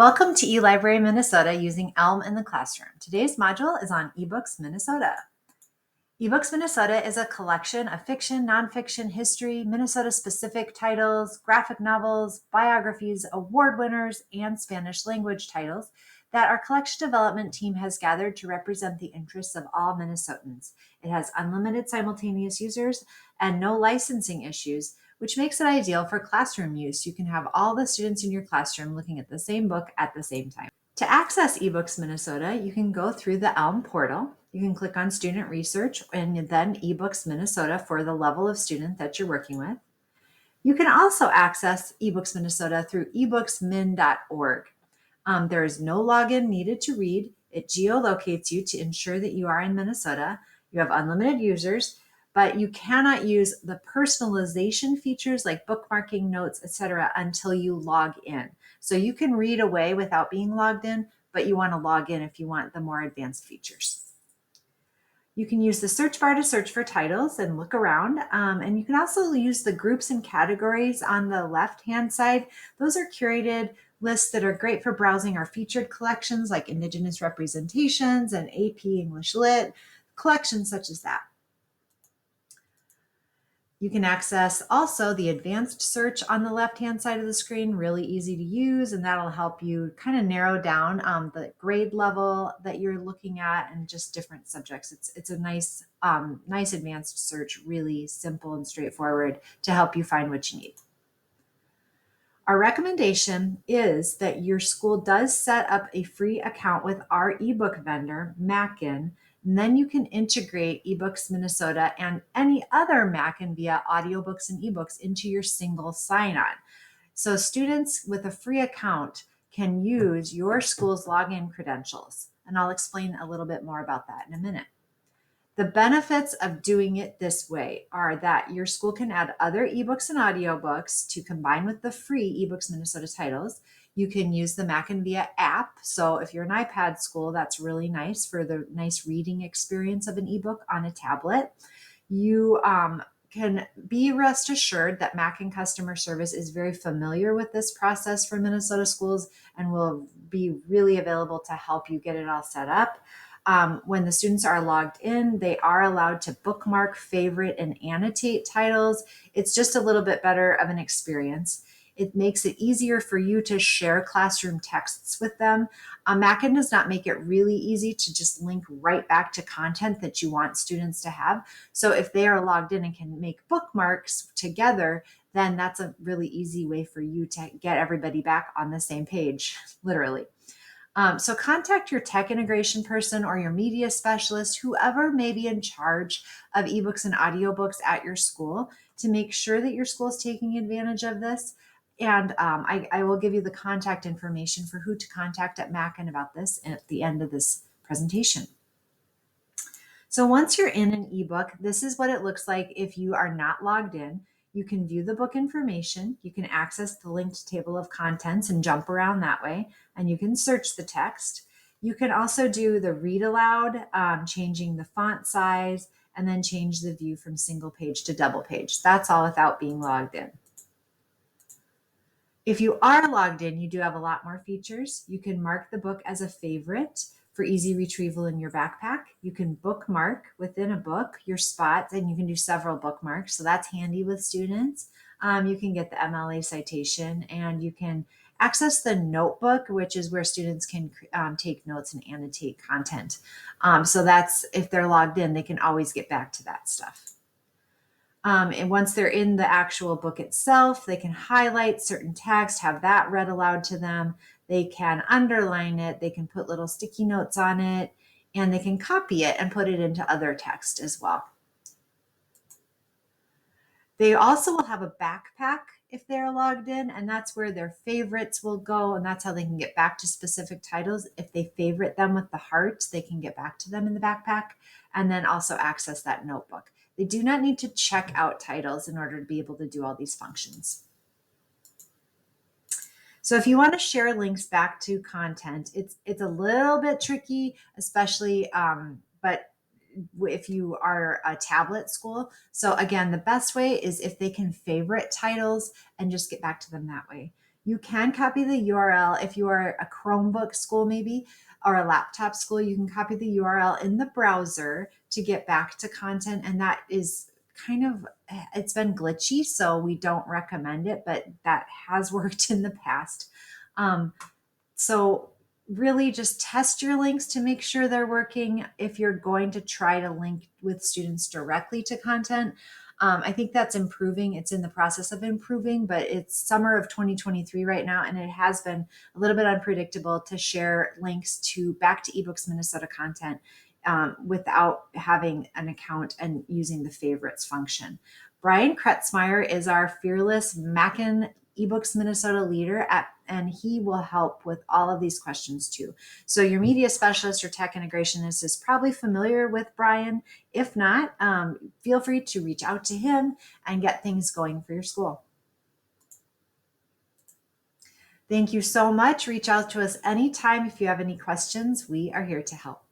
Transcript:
Welcome to eLibrary Minnesota using Elm in the classroom. Today's module is on eBooks Minnesota. eBooks Minnesota is a collection of fiction, nonfiction, history, Minnesota-specific titles, graphic novels, biographies, award winners, and Spanish language titles that our collection development team has gathered to represent the interests of all Minnesotans. It has unlimited simultaneous users and no licensing issues, which makes it ideal for classroom use. You can have all the students in your classroom looking at the same book at the same time. To access eBooks Minnesota, you can go through the Elm portal. You can click on Student Research and then eBooks Minnesota for the level of student that you're working with. You can also access eBooks Minnesota through ebooksmn.org. There is no login needed to read. It geolocates you to ensure that you are in Minnesota. You have unlimited users, but you cannot use the personalization features like bookmarking, notes, etc. until you log in. So you can read away without being logged in, but you want to log in if you want the more advanced features. You can use the search bar to search for titles and look around. And you can also use the groups and categories on the left-hand side. Those are curated lists that are great for browsing our featured collections like Indigenous representations and AP English Lit, collections such as that. You can access also the advanced search on the left-hand side of the screen, really easy to use, and that'll help you kind of narrow down the grade level that you're looking at and just different subjects. It's a nice advanced search, really simple and straightforward to help you find what you need. Our recommendation is that your school does set up a free account with our ebook vendor, Mackin, and then you can integrate eBooks Minnesota and any other Mackin via audiobooks and ebooks into your single sign-on. So students with a free account can use your school's login credentials. And I'll explain a little bit more about that in a minute. The benefits of doing it this way are that your school can add other ebooks and audiobooks to combine with the free eBooks Minnesota titles. You can use the Mackin Via app. So if you're an iPad school, that's really nice for the nice reading experience of an ebook on a tablet. You can be rest assured that Mackin customer service is very familiar with this process for Minnesota schools and will be really available to help you get it all set up. When the students are logged in, they are allowed to bookmark, favorite, and annotate titles. It's just a little bit better of an experience. It makes it easier for you to share classroom texts with them. Mackin does not make it really easy to just link right back to content that you want students to have. So if they are logged in and can make bookmarks together, then that's a really easy way for you to get everybody back on the same page, literally. So contact your tech integration person or your media specialist, whoever may be in charge of ebooks and audiobooks at your school, to make sure that your school is taking advantage of this. And I will give you the contact information for who to contact at Mackin about this at the end of this presentation. So once you're in an ebook, this is what it looks like if you are not logged in. You can view the book information. You can access the linked table of contents and jump around that way, and you can search the text. You can also do the read aloud, changing the font size, and then change the view from single page to double page. That's all without being logged in. If you are logged in, you do have a lot more features. You can mark the book as a favorite for easy retrieval in your backpack. You can bookmark within a book your spots, and you can do several bookmarks. So that's handy with students. You can get the MLA citation, and you can access the notebook, which is where students can take notes and annotate content. So that's, if they're logged in, they can always get back to that stuff. And once they're in the actual book itself, they can highlight certain text, have that read aloud to them. They can underline it. They can put little sticky notes on it, and they can copy it and put it into other text as well. They also will have a backpack if they're logged in, and that's where their favorites will go, and that's how they can get back to specific titles. If they favorite them with the heart, they can get back to them in the backpack, and then also access that notebook. They do not need to check out titles in order to be able to do all these functions. So if you want to share links back to content, it's a little bit tricky, especially, but if you are a tablet school. So again, the best way is if they can favorite titles and just get back to them that way. You can copy the URL if you are a Chromebook school, maybe, or a laptop school. You can copy the URL in the browser to get back to content. And that is kind of, it's been glitchy, so we don't recommend it, but that has worked in the past. So really just test your links to make sure they're working if you're going to try to link with students directly to content. I think that's improving. It's in the process of improving, but it's summer of 2023 right now, and it has been a little bit unpredictable to share links to back to eBooks Minnesota content without having an account and using the favorites function. Brian Kretzmeyer is our fearless Mackin eBooks Minnesota leader and he will help with all of these questions too. So your media specialist or tech integrationist is probably familiar with Brian. If not, feel free to reach out to him and get things going for your school. Thank you so much. Reach out to us anytime if you have any questions. We are here to help.